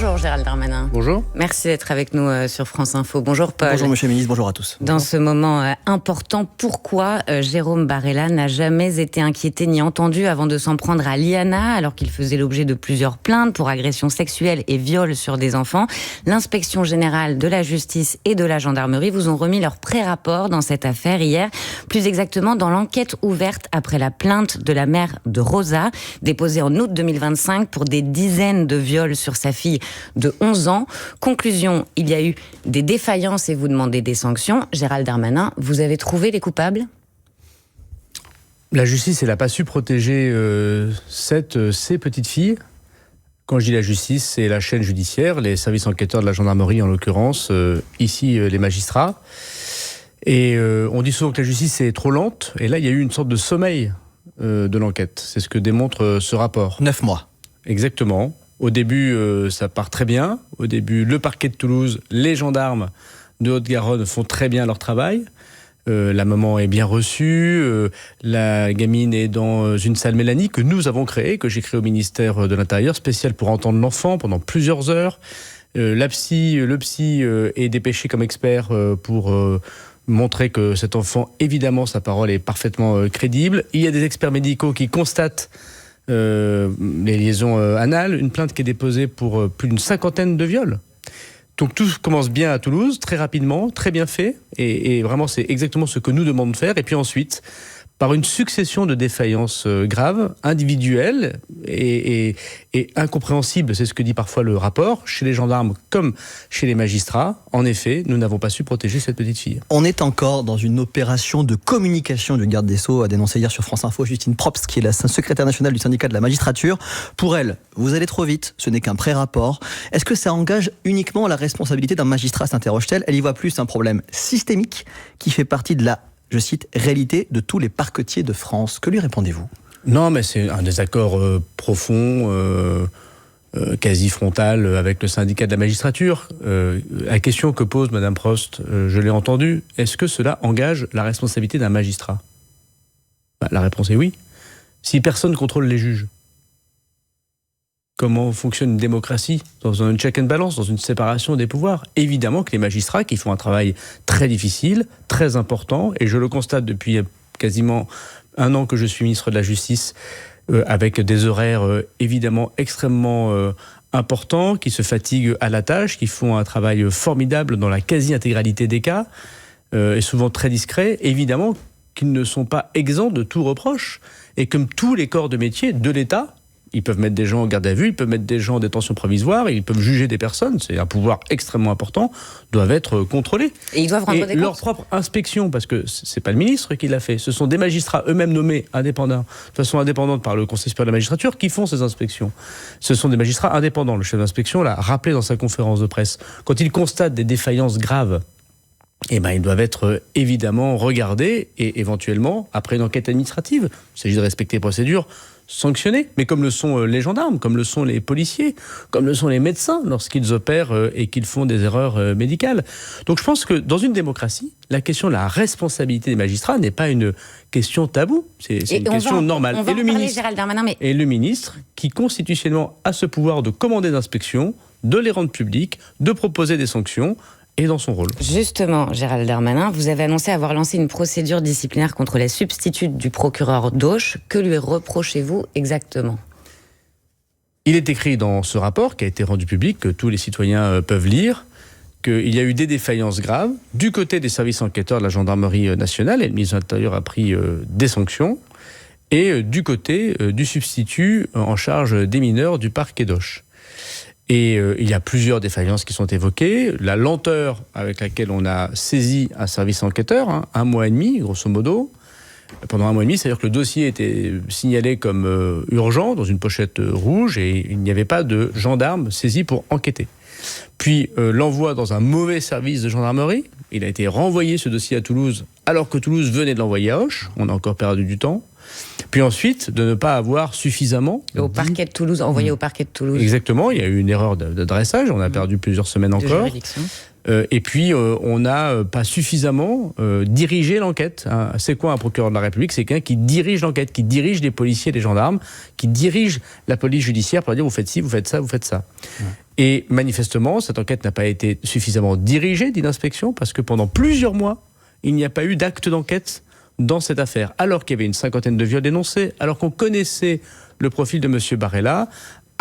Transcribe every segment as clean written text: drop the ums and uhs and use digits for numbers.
Bonjour Gérald Darmanin. Bonjour. Merci d'être avec nous sur France Info. Bonjour Paul. Bonjour Monsieur le Ministre, bonjour à tous. Dans ce moment important, pourquoi Jérôme Barella n'a jamais été inquiété ni entendu avant de s'en prendre à Liana, alors qu'il faisait l'objet de plusieurs plaintes pour agressions sexuelles et viols sur des enfants? L'inspection générale de la justice et de la gendarmerie vous ont remis leur pré-rapport dans cette affaire hier, plus exactement dans l'enquête ouverte après la plainte de la mère de Rosa, déposée en août 2025 pour des dizaines de viols sur sa fille de 11 ans. Conclusion, il y a eu des défaillances et vous demandez des sanctions. Gérald Darmanin, vous avez trouvé les coupables ? La justice, elle n'a pas su protéger ces petites filles. Quand je dis la justice, c'est la chaîne judiciaire, les services enquêteurs de la gendarmerie en l'occurrence, ici les magistrats. Et on dit souvent que la justice est trop lente, et là il y a eu une sorte de sommeil de l'enquête. C'est ce que démontre ce rapport. 9 mois. Exactement. Au début, ça part très bien. Au début, le parquet de Toulouse, les gendarmes de Haute-Garonne font très bien leur travail. La maman est bien reçue. La gamine est dans une salle Mélanie que nous avons créée, que j'ai créée au ministère de l'Intérieur, spéciale pour entendre l'enfant pendant plusieurs heures. Le psy est dépêché comme expert pour montrer que cet enfant, évidemment, sa parole est parfaitement crédible. Il y a des experts médicaux qui constatent les liaisons anales, une plainte qui est déposée pour plus d'une 50aine de viols. Donc tout commence bien à Toulouse, très rapidement, très bien fait, et vraiment c'est exactement ce que nous demandons de faire. Et puis ensuite, par une succession de défaillances graves, individuelles et incompréhensibles, c'est ce que dit parfois le rapport, chez les gendarmes comme chez les magistrats. En effet, nous n'avons pas su protéger cette petite fille. On est encore dans une opération de communication du garde des Sceaux, a dénoncé hier sur France Info Justine Probst, qui est la secrétaire nationale du syndicat de la magistrature. Pour elle, vous allez trop vite, ce n'est qu'un pré-rapport. Est-ce que ça engage uniquement la responsabilité d'un magistrat, s'interroge-t-elle? Elle y voit plus un problème systémique qui fait partie de la, je cite, réalité de tous les parquetiers de France. Que lui répondez-vous? Non, mais c'est un désaccord profond, quasi frontal avec le syndicat de la magistrature. La question que pose Madame Probst, je l'ai entendue, est-ce que cela engage la responsabilité d'un magistrat? La réponse est oui. Si personne ne contrôle les juges, comment fonctionne une démocratie dans un check and balance, dans une séparation des pouvoirs? Évidemment que les magistrats qui font un travail très difficile, très important, et je le constate depuis quasiment un an que je suis ministre de la Justice, avec des horaires évidemment extrêmement importants, qui se fatiguent à la tâche, qui font un travail formidable dans la quasi-intégralité des cas, et souvent très discret, évidemment qu'ils ne sont pas exempts de tout reproche, et comme tous les corps de métier de l'État, ils peuvent mettre des gens en garde à vue, ils peuvent mettre des gens en détention provisoire, ils peuvent juger des personnes, c'est un pouvoir extrêmement important, doivent être contrôlés. Et ils doivent rendre des comptes. Leur propre inspection, parce que c'est pas le ministre qui l'a fait, ce sont des magistrats eux-mêmes nommés indépendants, de façon indépendante par le Conseil supérieur de la magistrature, qui font ces inspections. Ce sont des magistrats indépendants. Le chef d'inspection l'a rappelé dans sa conférence de presse. Quand ils constatent des défaillances graves, ils doivent être évidemment regardés et éventuellement, après une enquête administrative, il s'agit de respecter les procédures, sanctionnés, mais comme le sont les gendarmes, comme le sont les policiers, comme le sont les médecins lorsqu'ils opèrent et qu'ils font des erreurs médicales. Donc je pense que dans une démocratie, la question de la responsabilité des magistrats n'est pas une question taboue, c'est une question normale. On va en parler, Gérald Darmanin, mais... Et le ministre, qui constitutionnellement a ce pouvoir de commander d'inspection, de les rendre publics, de proposer des sanctions, et dans son rôle. Justement, Gérald Darmanin, vous avez annoncé avoir lancé une procédure disciplinaire contre la substitute du procureur d'Auch. Que lui reprochez-vous exactement? Il est écrit dans ce rapport, qui a été rendu public, que tous les citoyens peuvent lire, qu'il y a eu des défaillances graves du côté des services enquêteurs de la gendarmerie nationale, et le ministre de l'Intérieur a pris des sanctions, et du côté du substitut en charge des mineurs du parquet d'Auch. Et il y a plusieurs défaillances qui sont évoquées. La lenteur avec laquelle on a saisi un service enquêteur, 1 mois et demi, grosso modo. Pendant 1 mois et demi, c'est-à-dire que le dossier était signalé comme urgent dans une pochette rouge et il n'y avait pas de gendarme saisi pour enquêter. Puis l'envoi dans un mauvais service de gendarmerie. Il a été renvoyé ce dossier à Toulouse alors que Toulouse venait de l'envoyer à Auch. On a encore perdu du temps. Puis ensuite, de ne pas avoir suffisamment... Au parquet de Toulouse, envoyé au parquet de Toulouse. Exactement, il y a eu une erreur d'adressage, on a perdu plusieurs semaines encore. Et puis, on n'a pas suffisamment dirigé l'enquête. Hein. C'est quoi un procureur de la République? C'est quelqu'un qui dirige l'enquête, qui dirige les policiers et les gendarmes, qui dirige la police judiciaire pour dire vous faites ci, vous faites ça, vous faites ça. Ouais. Et manifestement, cette enquête n'a pas été suffisamment dirigée, dit l'inspection, parce que pendant plusieurs mois, il n'y a pas eu d'acte d'enquête dans cette affaire. Alors qu'il y avait une 50aine de viols dénoncés, alors qu'on connaissait le profil de M. Barella,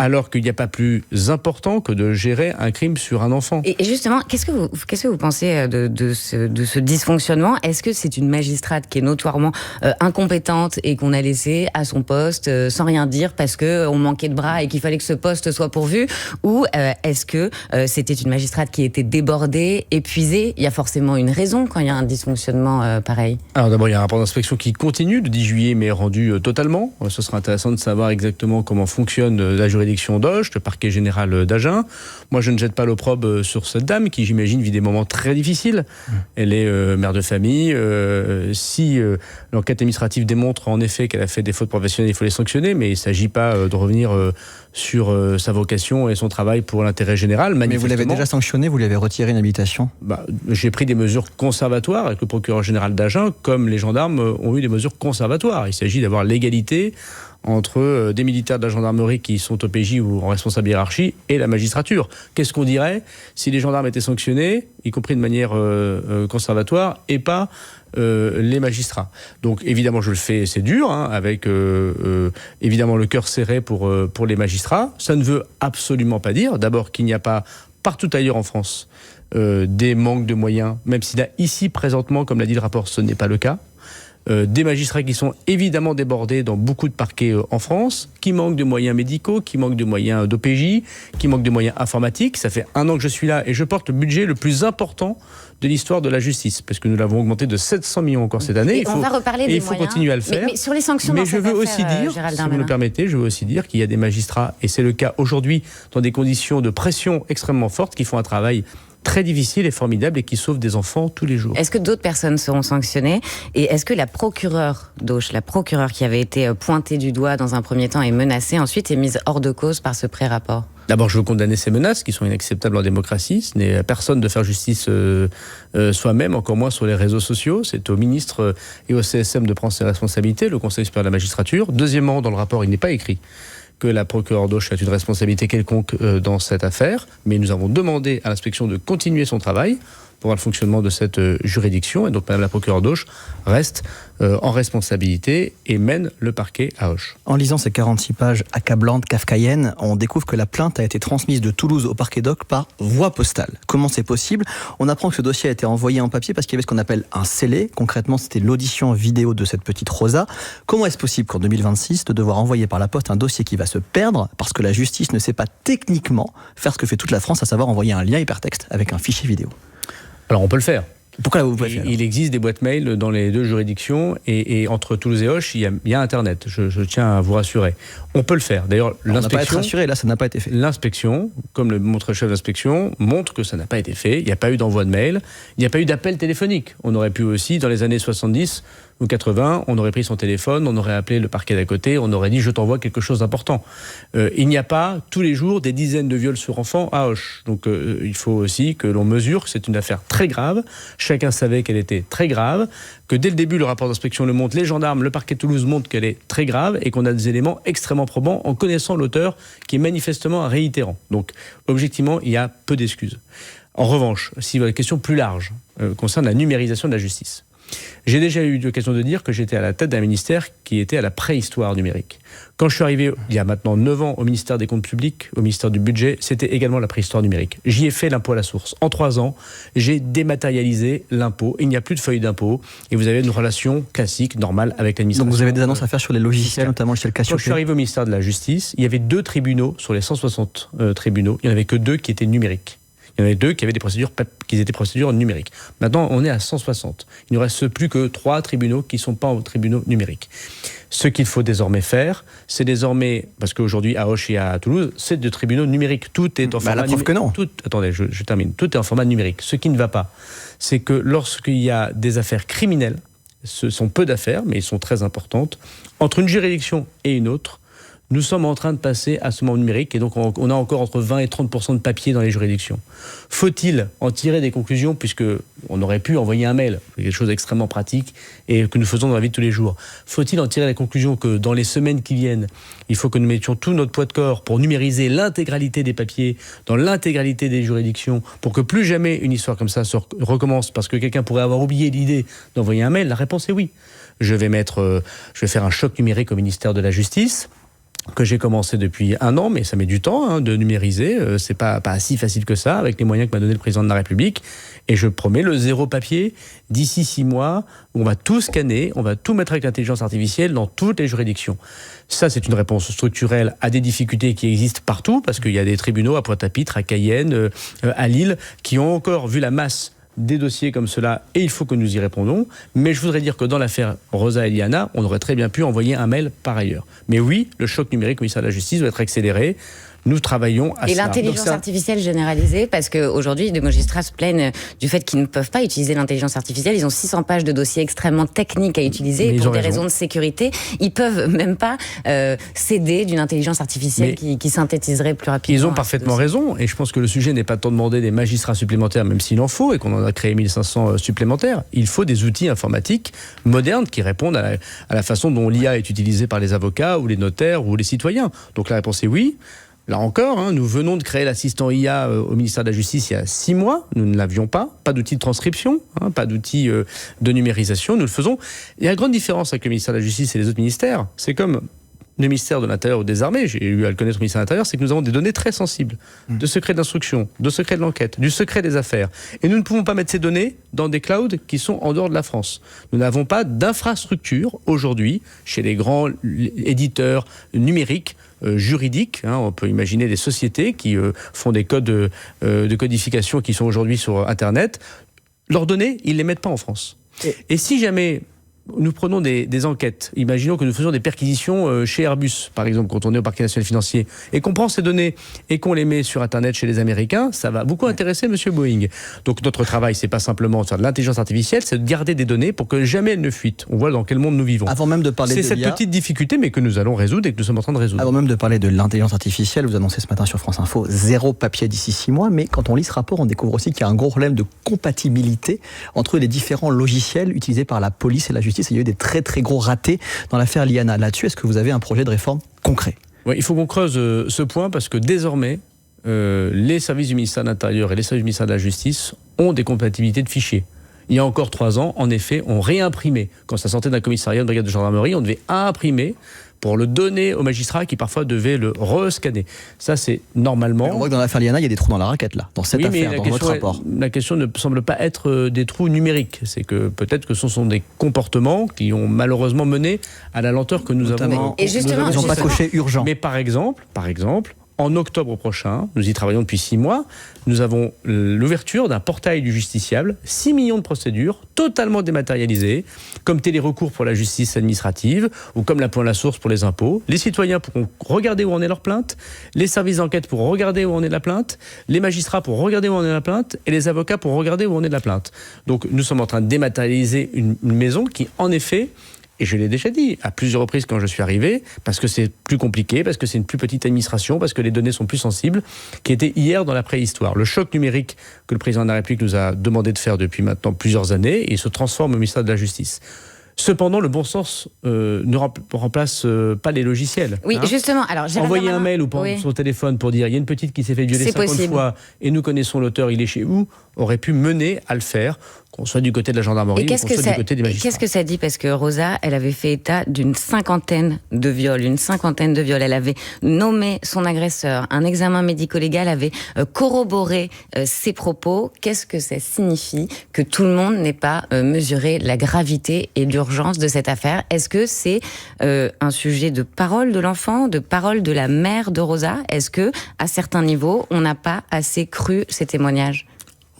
alors qu'il n'y a pas plus important que de gérer un crime sur un enfant. Et justement, qu'est-ce que vous pensez de ce dysfonctionnement? Est-ce que c'est une magistrate qui est notoirement incompétente et qu'on a laissée à son poste sans rien dire parce qu'on manquait de bras et qu'il fallait que ce poste soit pourvu? Ou est-ce que c'était une magistrate qui était débordée, épuisée? Il y a forcément une raison quand il y a un dysfonctionnement pareil. Alors d'abord, il y a un rapport d'inspection qui continue le 10 juillet, mais rendu totalement. Ce sera intéressant de savoir exactement comment fonctionne la juridiction d'Auch, le parquet général d'Agen. Moi, je ne jette pas l'opprobre sur cette dame qui, j'imagine, vit des moments très difficiles. Elle est mère de famille. Si l'enquête administrative démontre en effet qu'elle a fait des fautes professionnelles, il faut les sanctionner, mais il ne s'agit pas de revenir sur sa vocation et son travail pour l'intérêt général. Mais vous l'avez déjà sanctionné, vous lui avez retiré une habilitation? J'ai pris des mesures conservatoires avec le procureur général d'Agen, comme les gendarmes ont eu des mesures conservatoires. Il s'agit d'avoir l'égalité entre des militaires de la gendarmerie qui sont au PJ ou en responsable hiérarchie et la magistrature. Qu'est-ce qu'on dirait si les gendarmes étaient sanctionnés, y compris de manière conservatoire, et pas les magistrats? Donc évidemment je le fais, c'est dur, hein, avec évidemment le cœur serré pour les magistrats. Ça ne veut absolument pas dire, d'abord, qu'il n'y a pas partout ailleurs en France des manques de moyens, même si là, ici, présentement, comme l'a dit le rapport, ce n'est pas le cas. Des magistrats qui sont évidemment débordés dans beaucoup de parquets en France, qui manquent de moyens médicaux, qui manquent de moyens d'OPJ, qui manquent de moyens informatiques. Ça fait 1 an que je suis là et je porte le budget le plus important de l'histoire de la justice, parce que nous l'avons augmenté de 700 millions encore cette année. On va reparler des moyens. Il faut continuer à le faire. Mais sur les sanctions, mais je veux aussi dire, si vous me le permettez, je veux aussi dire qu'il y a des magistrats, et c'est le cas aujourd'hui, dans des conditions de pression extrêmement fortes, qui font un travail très difficile et formidable et qui sauve des enfants tous les jours. Est-ce que d'autres personnes seront sanctionnées? Et est-ce que la procureure d'Auch, la procureure qui avait été pointée du doigt dans un premier temps et menacée, ensuite est mise hors de cause par ce pré-rapport? D'abord, je veux condamner ces menaces qui sont inacceptables en démocratie. Ce n'est à personne de faire justice soi-même, encore moins sur les réseaux sociaux. C'est au ministre et au CSM de prendre ses responsabilités, le Conseil supérieur de la magistrature. Deuxièmement, dans le rapport, il n'est pas écrit que la procureure d'Auch a une responsabilité quelconque dans cette affaire, mais nous avons demandé à l'inspection de continuer son travail pour voir le fonctionnement de cette juridiction, et donc Madame la procureure d'Auch reste en responsabilité et mène le parquet à Auch. En lisant ces 46 pages accablantes, kafkaïennes, on découvre que la plainte a été transmise de Toulouse au parquet d'Auch par voie postale. Comment c'est possible? On apprend que ce dossier a été envoyé en papier parce qu'il y avait ce qu'on appelle un scellé. Concrètement, c'était l'audition vidéo de cette petite Rosa. Comment est-ce possible qu'en 2026, de devoir envoyer par la poste un dossier qui va se perdre parce que la justice ne sait pas techniquement faire ce que fait toute la France, à savoir envoyer un lien hypertexte avec un fichier vidéo? Alors on peut le faire. Pourquoi vous pouvez faire? Il existe des boîtes mail dans les deux juridictions et entre Toulouse et Auch, il y a Internet. Je tiens à vous rassurer. On peut le faire. D'ailleurs, l'inspection... On n'a pas à être rassuré, là, ça n'a pas été fait. L'inspection, comme le montre le chef d'inspection, montre que ça n'a pas été fait. Il n'y a pas eu d'envoi de mail. Il n'y a pas eu d'appel téléphonique. On aurait pu aussi, dans les années 70 ou 80, on aurait pris son téléphone, on aurait appelé le parquet d'à côté, on aurait dit « je t'envoie quelque chose d'important ». Il n'y a pas tous les jours des dizaines de viols sur enfants à Auch. Donc il faut aussi que l'on mesure que c'est une affaire très grave. Chacun savait qu'elle était très grave, que dès le début, le rapport d'inspection le montre, les gendarmes, le parquet de Toulouse montrent qu'elle est très grave et qu'on a des éléments extrêmement probants en connaissant l'auteur qui est manifestement un réitérant. Donc objectivement, il y a peu d'excuses. En revanche, si la question plus large concerne la numérisation de la justice, j'ai déjà eu l'occasion de dire que j'étais à la tête d'un ministère qui était à la préhistoire numérique. Quand je suis arrivé, il y a maintenant 9 ans, au ministère des Comptes Publics, au ministère du Budget, c'était également la préhistoire numérique. J'y ai fait l'impôt à la source. En 3 ans, j'ai dématérialisé l'impôt. Il n'y a plus de feuille d'impôt et vous avez une relation classique, normale avec l'administration. Donc vous avez des annonces à faire sur les logiciels, notamment le logiciel Cassiopée. Quand je suis arrivé au ministère de la Justice, il y avait 2 tribunaux sur les 160 tribunaux. Il n'y en avait que 2 qui étaient numériques. Il y en avait 2 qui avaient des procédures qui étaient procédures numériques. Maintenant, on est à 160. Il ne reste plus que 3 tribunaux qui ne sont pas en tribunaux numériques. Ce qu'il faut désormais faire, c'est désormais, parce qu'aujourd'hui à Auch et à Toulouse, c'est des tribunaux numériques. Tout est en format numérique. Que non. Attendez, je termine. Tout est en format numérique. Ce qui ne va pas, c'est que lorsqu'il y a des affaires criminelles, ce sont peu d'affaires, mais elles sont très importantes, entre une juridiction et une autre, Nous sommes en train de passer à ce moment numérique et donc on a encore entre 20 et 30% de papier dans les juridictions. Faut-il en tirer des conclusions, puisque on aurait pu envoyer un mail, c'est quelque chose d'extrêmement pratique et que nous faisons dans la vie de tous les jours. Faut-il en tirer la conclusion que dans les semaines qui viennent, il faut que nous mettions tout notre poids de corps pour numériser l'intégralité des papiers dans l'intégralité des juridictions pour que plus jamais une histoire comme ça se recommence parce que quelqu'un pourrait avoir oublié l'idée d'envoyer un mail? La réponse est oui. Je vais faire un choc numérique au ministère de la Justice, que j'ai commencé depuis 1 an, mais ça met du temps de numériser. C'est pas si facile que ça, avec les moyens que m'a donné le président de la République. Et je promets le 0 papier d'ici 6 mois, où on va tout scanner, on va tout mettre avec l'intelligence artificielle dans toutes les juridictions. Ça, c'est une réponse structurelle à des difficultés qui existent partout, parce qu'il y a des tribunaux à Pointe-à-Pitre, à Cayenne, à Lille, qui ont encore vu la masse des dossiers comme cela, et il faut que nous y répondons. Mais je voudrais dire que dans l'affaire Rosa et Liana, on aurait très bien pu envoyer un mail par ailleurs. Mais oui, le choc numérique au ministère de la Justice doit être accéléré. Nous travaillons à et cela. l'intelligence artificielle généralisée, parce qu'aujourd'hui, des magistrats se plaignent du fait qu'ils ne peuvent pas utiliser l'intelligence artificielle. Ils ont 600 pages de dossiers extrêmement techniques à utiliser pour des raisons de sécurité. Ils peuvent même pas céder d'une intelligence artificielle qui synthétiserait plus rapidement. Ils ont parfaitement raison, et je pense que le sujet n'est pas tant de demander des magistrats supplémentaires, même s'il en faut, et qu'on en a créé 1500 supplémentaires. Il faut des outils informatiques modernes qui répondent à la façon dont l'IA est utilisée par les avocats, ou les notaires, ou les citoyens. Donc la réponse est oui. Là encore, nous venons de créer l'assistant IA au ministère de la Justice il y a 6 mois. Nous ne l'avions pas d'outil de transcription, pas d'outil de numérisation. Nous le faisons. Il y a une grande différence avec le ministère de la Justice et les autres ministères. C'est comme le ministère de l'Intérieur ou des Armées, j'ai eu à le connaître au ministère de l'Intérieur, c'est que nous avons des données très sensibles, de secret d'instruction, de secret de l'enquête, du secret des affaires. Et nous ne pouvons pas mettre ces données dans des clouds qui sont en dehors de la France. Nous n'avons pas d'infrastructure aujourd'hui chez les grands éditeurs numériques juridiques. On peut imaginer des sociétés qui font des codes de codification qui sont aujourd'hui sur Internet. Leurs données, ils ne les mettent pas en France. Et si jamais nous prenons des enquêtes, imaginons que nous faisons des perquisitions chez Airbus, par exemple, quand on est au parquet national financier, et qu'on prend ces données et qu'on les met sur Internet chez les Américains, ça va beaucoup intéresser M. Boeing. Donc notre travail, c'est pas simplement de faire de l'intelligence artificielle, c'est de garder des données pour que jamais elles ne fuitent. On voit dans quel monde nous vivons. Avant même de parler c'est cette petite difficulté, mais que nous allons résoudre et que nous sommes en train de résoudre. Avant même de parler de l'intelligence artificielle, vous annoncez ce matin sur France Info 0 papier d'ici 6 mois, mais quand on lit ce rapport, on découvre aussi qu'il y a un gros problème de compatibilité entre les différents logiciels utilisés par la police et la justice. Il y a eu des très gros ratés dans l'affaire Liana. Là-dessus, est-ce que vous avez un projet de réforme concret ? Oui, il faut qu'on creuse ce point parce que désormais, les services du ministère de l'Intérieur et les services du ministère de la Justice ont des compatibilités de fichiers. Il y a encore 3 ans, en effet, on réimprimait. Quand ça sortait d'un commissariat, de brigade de gendarmerie, on devait imprimer pour le donner aux magistrats qui parfois devaient le rescanner. Ça, c'est normalement... Mais on voit que dans l'affaire Liana, il y a des trous dans la raquette, là, dans cette affaire, dans votre rapport. La question ne semble pas être des trous numériques. C'est que peut-être que ce sont des comportements qui ont malheureusement mené à la lenteur que nous avons... Et justement, ils n'ont pas coché urgent. Mais par exemple, en octobre prochain, nous y travaillons depuis 6 mois, nous avons l'ouverture d'un portail du justiciable, 6 millions de procédures totalement dématérialisées, comme télérecours pour la justice administrative ou comme l'impôt à la source pour les impôts. Les citoyens pourront regarder où en est leur plainte, les services d'enquête pourront regarder où en est la plainte, les magistrats pourront regarder où en est la plainte et les avocats pourront regarder où en est la plainte. Donc nous sommes en train de dématérialiser une maison qui, en effet... Et je l'ai déjà dit à plusieurs reprises quand je suis arrivé, parce que c'est plus compliqué, parce que c'est une plus petite administration, parce que les données sont plus sensibles, qui était hier dans la préhistoire. Le choc numérique que le président de la République nous a demandé de faire depuis maintenant plusieurs années, il se transforme au ministère de la Justice. Cependant, le bon sens ne remplace pas les logiciels. Oui, justement. Alors, envoyer un mail ou prendre son téléphone pour dire il y a une petite qui s'est fait violer 50 fois et nous connaissons l'auteur, il est chez vous, aurait pu mener à le faire, qu'on soit du côté de la gendarmerie ou qu'on soit du côté des magistrats. Qu'est-ce que ça dit ? Parce que Rosa, elle avait fait état d'une cinquantaine de viols. Elle avait nommé son agresseur. Un examen médico-légal avait corroboré ses propos. Qu'est-ce que ça signifie que tout le monde n'ait pas mesuré la gravité et l'urgence de cette affaire ? Est-ce que c'est un sujet de parole de l'enfant, de parole de la mère de Rosa ? Est-ce que, à certains niveaux, on n'a pas assez cru ces témoignages ?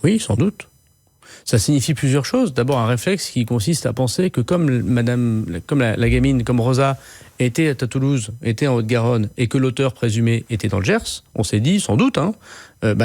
Oui, sans doute. Ça signifie plusieurs choses. D'abord, un réflexe qui consiste à penser que comme la gamine, comme Rosa, était à Toulouse, était en Haute-Garonne, et que l'auteur présumé était dans le Gers, on s'est dit, sans doute,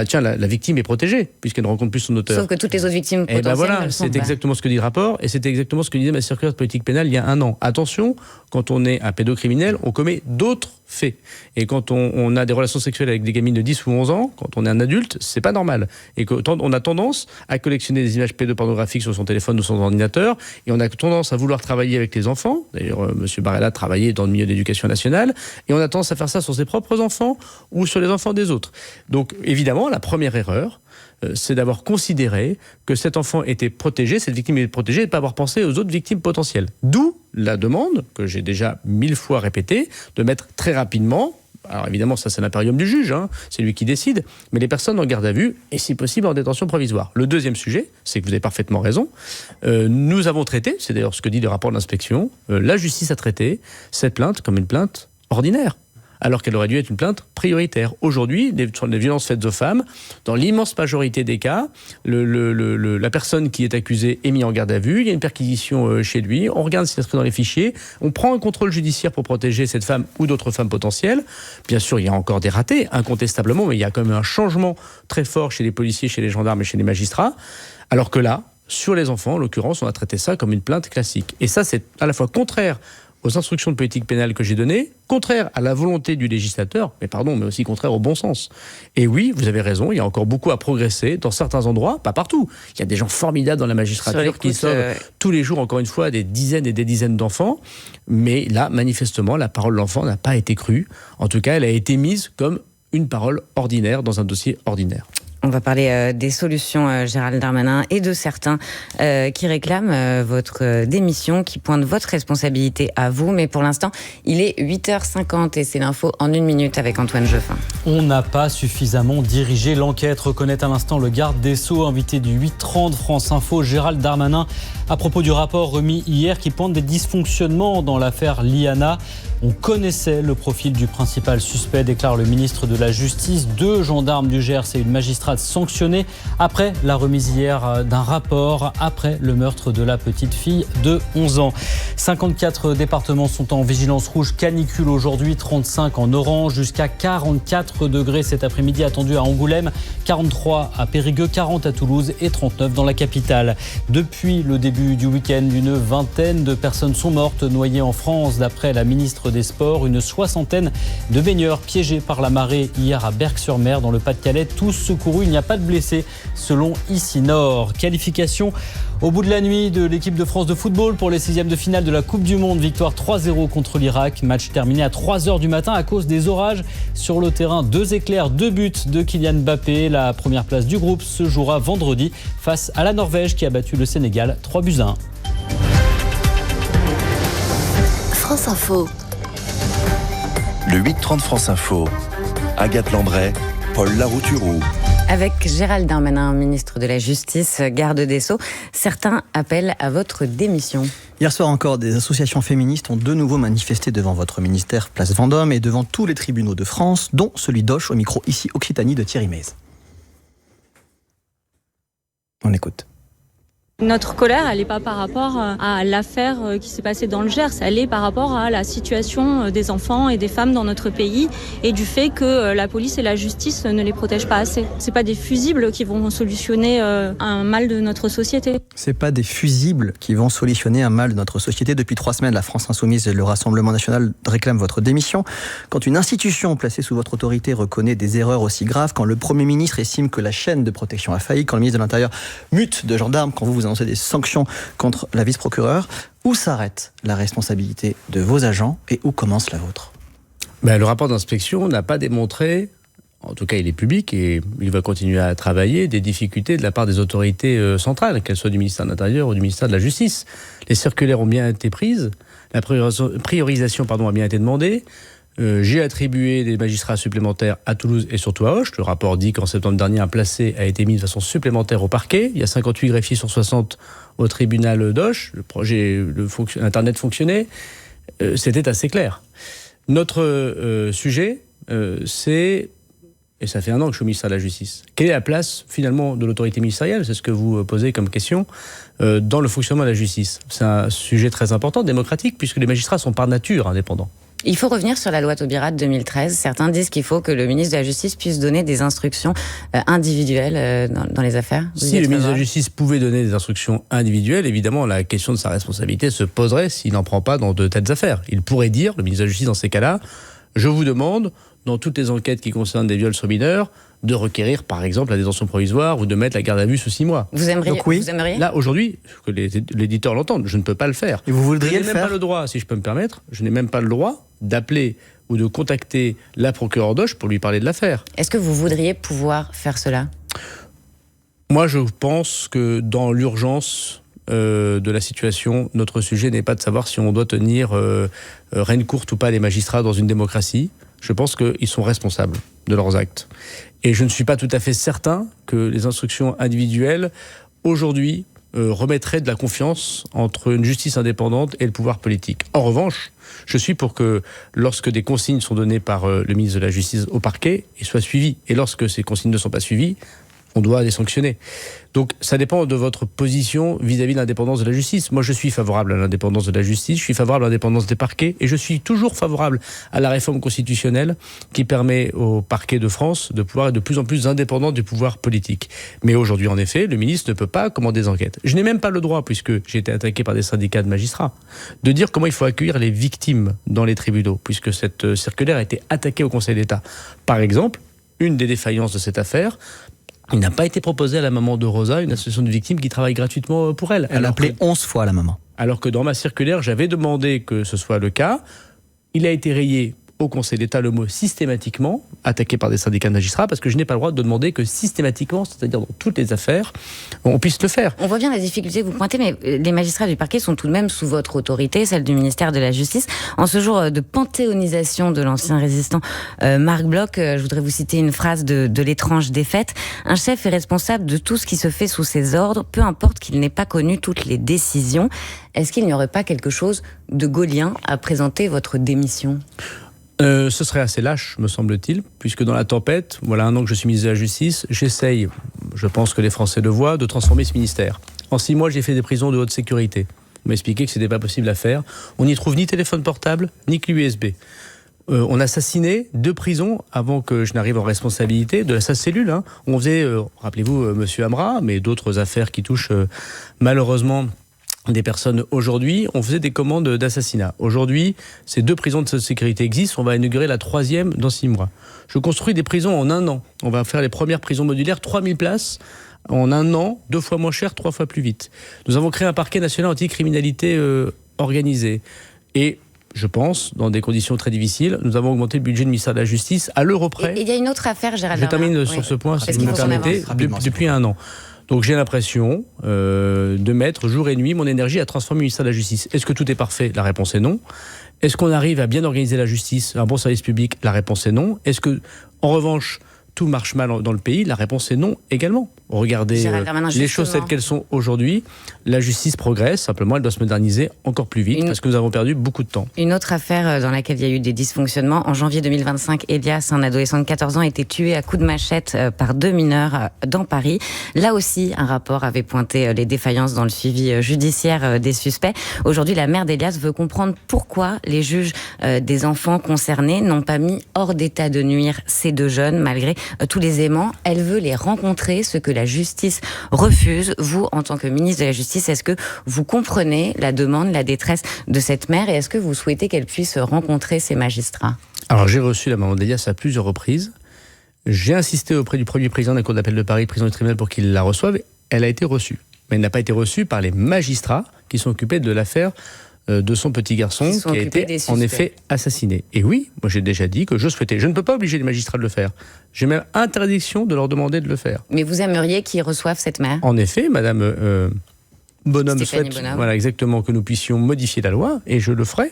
tiens, la victime est protégée, puisqu'elle ne rencontre plus son auteur. Sauf que toutes les autres victimes potentielles... Et voilà, c'est exactement ce que dit le rapport, et c'est exactement ce que disait ma circulaire de politique pénale il y a 1 an. Attention, quand on est un pédocriminel, on commet d'autres faits. Et quand on a des relations sexuelles avec des gamines de 10 ou 11 ans, quand on est un adulte, c'est pas normal. Et on a tendance à collectionner des images pédopornographiques sur son téléphone ou son ordinateur, et on a tendance à vouloir travailler avec les enfants. D'ailleurs, M. Barela travaillait dans le milieu de l'éducation nationale, et on a tendance à faire ça sur ses propres enfants ou sur les enfants des autres. Donc, évidemment, la première erreur, c'est d'avoir considéré que cet enfant était protégé, cette victime était protégée, et de ne pas avoir pensé aux autres victimes potentielles. D'où la demande, que j'ai déjà 1000 fois répétée, de mettre très rapidement, alors évidemment ça c'est l'impérium du juge, c'est lui qui décide, mais les personnes en garde à vue, et si possible en détention provisoire. Le deuxième sujet, c'est que vous avez parfaitement raison, nous avons traité, c'est d'ailleurs ce que dit le rapport de l'inspection, la justice a traité cette plainte comme une plainte ordinaire, alors qu'elle aurait dû être une plainte prioritaire. Aujourd'hui, sur les violences faites aux femmes, dans l'immense majorité des cas, la personne qui est accusée est mise en garde à vue, il y a une perquisition chez lui, on regarde s'il est inscrit dans les fichiers, on prend un contrôle judiciaire pour protéger cette femme ou d'autres femmes potentielles. Bien sûr, il y a encore des ratés, incontestablement, mais il y a quand même un changement très fort chez les policiers, chez les gendarmes et chez les magistrats, alors que là, sur les enfants, en l'occurrence, on a traité ça comme une plainte classique. Et ça, c'est à la fois contraire aux instructions de politique pénale que j'ai données, contraire à la volonté du législateur, mais aussi contraire au bon sens. Et oui, vous avez raison, il y a encore beaucoup à progresser dans certains endroits, pas partout. Il y a des gens formidables dans la magistrature qui sauvent tous les jours, encore une fois, des dizaines et des dizaines d'enfants, mais là, manifestement, la parole de l'enfant n'a pas été crue. En tout cas, elle a été mise comme une parole ordinaire dans un dossier ordinaire. On va parler des solutions, Gérald Darmanin, et de certains qui réclament votre démission, qui pointent votre responsabilité à vous. Mais pour l'instant, il est 8h50 et c'est l'info en 1 minute avec Antoine Geoffin. On n'a pas suffisamment dirigé l'enquête, reconnaît à l'instant le garde des Sceaux, invité du 8h30 France Info, Gérald Darmanin, à propos du rapport remis hier qui pointe des dysfonctionnements dans l'affaire Liana. On connaissait le profil du principal suspect, déclare le ministre de la Justice. 2 gendarmes du Gers et une magistrate sanctionnés après la remise hier d'un rapport, après le meurtre de la petite fille de 11 ans. 54 départements sont en vigilance rouge canicule aujourd'hui, 35 en orange, jusqu'à 44 degrés cet après-midi attendu à Angoulême, 43 à Périgueux, 40 à Toulouse et 39 dans la capitale. Depuis le début du week-end, une vingtaine de personnes sont mortes noyées en France, d'après la ministre des Sports. Une 60aine de baigneurs piégés par la marée hier à Berck-sur-Mer dans le Pas-de-Calais, tous secourus. Il n'y a pas de blessés selon ICI Nord. Qualification au bout de la nuit de l'équipe de France de football pour les 16e de finale de la Coupe du Monde. Victoire 3-0 contre l'Irak. Match terminé à 3h du matin à cause des orages sur le terrain. 2 éclairs, 2 buts de Kylian Mbappé. La première place du groupe se jouera vendredi face à la Norvège qui a battu le Sénégal 3-1. France Info. Le 8h30 France Info. Agathe Landray, Paul Larouturou. Avec Gérald Darmanin, ministre de la Justice, garde des Sceaux, certains appellent à votre démission. Hier soir encore, des associations féministes ont de nouveau manifesté devant votre ministère, place Vendôme, et devant tous les tribunaux de France, dont celui d'Auch, au micro ici Occitanie de Thierry Mez. On écoute. Notre colère, elle n'est pas par rapport à l'affaire qui s'est passée dans le Gers, elle est par rapport à la situation des enfants et des femmes dans notre pays et du fait que la police et la justice ne les protègent pas assez. C'est pas des fusibles qui vont solutionner un mal de notre société. C'est pas des fusibles qui vont solutionner un mal de notre société. Depuis 3 semaines, la France Insoumise et le Rassemblement National réclament votre démission. Quand une institution placée sous votre autorité reconnaît des erreurs aussi graves, quand le Premier ministre estime que la chaîne de protection a failli, quand le ministre de l'Intérieur mute de gendarme, quand vous annoncez des sanctions contre la vice-procureure, où s'arrête la responsabilité de vos agents et où commence la vôtre ? Le rapport d'inspection n'a pas démontré, en tout cas il est public et il va continuer à travailler, des difficultés de la part des autorités centrales, qu'elles soient du ministère de l'Intérieur ou du ministère de la Justice. Les circulaires ont bien été prises, la priorisation a bien été demandée. J'ai attribué des magistrats supplémentaires à Toulouse et surtout à Auch. Le rapport dit qu'en septembre dernier, un placé a été mis de façon supplémentaire au parquet. Il y a 58 greffiers sur 60 au tribunal d'Auch. Le projet Internet fonctionnait. C'était assez clair. Notre sujet, c'est, et ça fait 1 an que je suis au ministère de la Justice, quelle est la place finalement de l'autorité ministérielle ? C'est ce que vous posez comme question dans le fonctionnement de la justice. C'est un sujet très important, démocratique, puisque les magistrats sont par nature indépendants. Il faut revenir sur la loi Taubira de 2013. Certains disent qu'il faut que le ministre de la Justice puisse donner des instructions individuelles dans les affaires. Si le ministre de la Justice pouvait donner des instructions individuelles, évidemment, la question de sa responsabilité se poserait s'il n'en prend pas dans de telles affaires. Il pourrait dire, le ministre de la Justice, dans ces cas-là, je vous demande, dans toutes les enquêtes qui concernent des viols sur mineurs, de requérir, par exemple, la détention provisoire ou de mettre la garde à vue sous 6 mois. Vous aimeriez, Donc oui, vous aimeriez Là, aujourd'hui, que l'éditeur l'entende, je ne peux pas le faire. Et vous voudriez le Je n'ai même faire pas le droit, si je peux me permettre, je n'ai même pas le droit d'appeler ou de contacter la procureure d'Auch pour lui parler de l'affaire. Est-ce que vous voudriez pouvoir faire cela ? Moi, je pense que dans l'urgence de la situation, notre sujet n'est pas de savoir si on doit tenir reine courte ou pas les magistrats dans une démocratie. Je pense qu'ils sont responsables de leurs actes. Et je ne suis pas tout à fait certain que les instructions individuelles, aujourd'hui, remettraient de la confiance entre une justice indépendante et le pouvoir politique. En revanche, je suis pour que lorsque des consignes sont données par le ministre de la Justice au parquet, ils soient suivis. Et lorsque ces consignes ne sont pas suivies, on doit les sanctionner. Donc ça dépend de votre position vis-à-vis de l'indépendance de la justice. Moi, je suis favorable à l'indépendance de la justice, je suis favorable à l'indépendance des parquets et je suis toujours favorable à la réforme constitutionnelle qui permet au parquet de France de pouvoir être de plus en plus indépendant du pouvoir politique. Mais aujourd'hui, en effet, le ministre ne peut pas commander des enquêtes. Je n'ai même pas le droit, puisque j'ai été attaqué par des syndicats de magistrats, de dire comment il faut accueillir les victimes dans les tribunaux, puisque cette circulaire a été attaquée au Conseil d'État. Par exemple, une des défaillances de cette affaire, il n'a pas été proposé à la maman de Rosa, une association de victimes qui travaille gratuitement pour elle. Elle a appelé 11 fois la maman. Alors que dans ma circulaire, j'avais demandé que ce soit le cas. Il a été rayé au Conseil d'État le mot systématiquement, attaqué par des syndicats de magistrats, parce que je n'ai pas le droit de demander que systématiquement, c'est-à-dire dans toutes les affaires, on puisse le faire. On voit bien la difficulté que vous pointez, mais les magistrats du parquet sont tout de même sous votre autorité, celle du ministère de la Justice. En ce jour de panthéonisation de l'ancien résistant Marc Bloch, je voudrais vous citer une phrase de L'étrange défaite. Un chef est responsable de tout ce qui se fait sous ses ordres, peu importe qu'il n'ait pas connu toutes les décisions. Est-ce qu'il n'y aurait pas quelque chose de gaullien à présenter votre démission ? Ce serait assez lâche, me semble-t-il, puisque dans la tempête, voilà 1 an que je suis ministre de la Justice, j'essaye, je pense que les Français le voient, de transformer ce ministère. En 6 mois, j'ai fait des prisons de haute sécurité. On m'a expliqué que ce n'était pas possible à faire. On n'y trouve ni téléphone portable, ni clé USB. On a assassiné 2 prisons avant que je n'arrive en responsabilité de sa cellule. Hein. On faisait, rappelez-vous, Monsieur Amra, mais d'autres affaires qui touchent malheureusement des personnes aujourd'hui, on faisait des commandes d'assassinat. Aujourd'hui, ces 2 prisons de sécurité existent, on va inaugurer la 3e dans 6 mois. Je construis des prisons en 1 an. On va faire les premières prisons modulaires, 3000 places, en 1 an, 2 fois moins cher, 3 fois plus vite. Nous avons créé un parquet national anti-criminalité organisé. Et je pense, dans des conditions très difficiles, nous avons augmenté le budget du ministère de la Justice à l'euro près. Et il y a une autre affaire, Gérald Je Darmanin. termine sur ce point, si vous me permettez, depuis 1 an. Donc j'ai l'impression de mettre jour et nuit mon énergie à transformer le ministère de la Justice. Est-ce que tout est parfait ? La réponse est non. Est-ce qu'on arrive à bien organiser la justice, un bon service public ? La réponse est non. Est-ce que, en revanche, tout marche mal dans le pays ? La réponse est non également. Regardez les choses telles qu'elles sont aujourd'hui. La justice progresse, simplement elle doit se moderniser encore plus vite parce que nous avons perdu beaucoup de temps. Une autre affaire dans laquelle il y a eu des dysfonctionnements. En janvier 2025, Elias, un adolescent de 14 ans, a été tué à coups de machette par 2 mineurs dans Paris. Là aussi, un rapport avait pointé les défaillances dans le suivi judiciaire des suspects. Aujourd'hui, la mère d'Elias veut comprendre pourquoi les juges des enfants concernés n'ont pas mis hors d'état de nuire ces 2 jeunes, malgré tous les aimants. Elle veut les rencontrer, ce que la justice refuse. Vous, en tant que ministre de la Justice, est-ce que vous comprenez la demande, la détresse de cette mère et est-ce que vous souhaitez qu'elle puisse rencontrer ces magistrats ? Alors j'ai reçu la maman d'Elias à plusieurs reprises. J'ai insisté auprès du premier président de la Cour d'appel de Paris, président du tribunal, pour qu'il la reçoive. Elle a été reçue. Mais elle n'a pas été reçue par les magistrats qui sont occupés de l'affaire de son petit garçon qui a été en effet assassiné. Et oui, moi j'ai déjà dit que je souhaitais. Je ne peux pas obliger les magistrats de le faire. J'ai même interdiction de leur demander de le faire. Mais vous aimeriez qu'ils reçoivent cette mère ? En effet, Madame Bonhomme souhaite voilà, exactement que nous puissions modifier la loi, et je le ferai.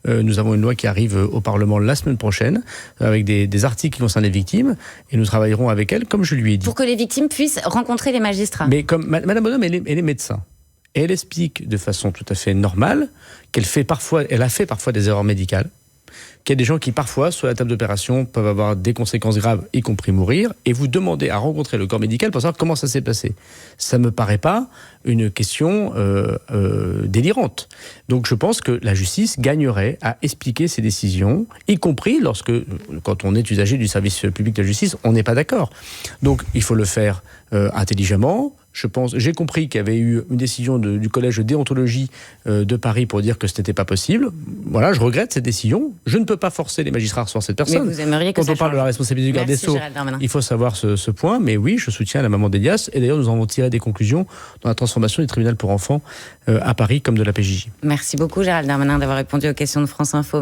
Nous avons une loi qui arrive au Parlement la semaine prochaine, avec des articles qui concernent les victimes, et nous travaillerons avec elle, comme je lui ai dit. Pour que les victimes puissent rencontrer les magistrats. Mais comme Madame Bonhomme, elle est médecin. Et elle explique de façon tout à fait normale qu'elle a fait parfois des erreurs médicales. qu'il y a des gens qui, parfois, sur la table d'opération, peuvent avoir des conséquences graves, y compris mourir, et vous demandez à rencontrer le corps médical pour savoir comment ça s'est passé. Ça ne me paraît pas une question délirante. Donc je pense que la justice gagnerait à expliquer ses décisions, y compris quand on est usager du service public de la justice, on n'est pas d'accord. Donc il faut le faire intelligemment. J'ai compris qu'il y avait eu une décision du collège de déontologie de Paris pour dire que ce n'était pas possible. Voilà, je regrette cette décision. Je ne peux pas forcer les magistrats à recevoir cette personne. Mais vous aimeriez que quand on parle de la responsabilité du garde des Sceaux, il faut savoir ce point. Mais oui, je soutiens la maman d'Elias. Et d'ailleurs, nous en avons tiré des conclusions dans la transformation du tribunal pour enfants à Paris comme de la PJJ. Merci beaucoup Gérald Darmanin d'avoir répondu aux questions de France Info.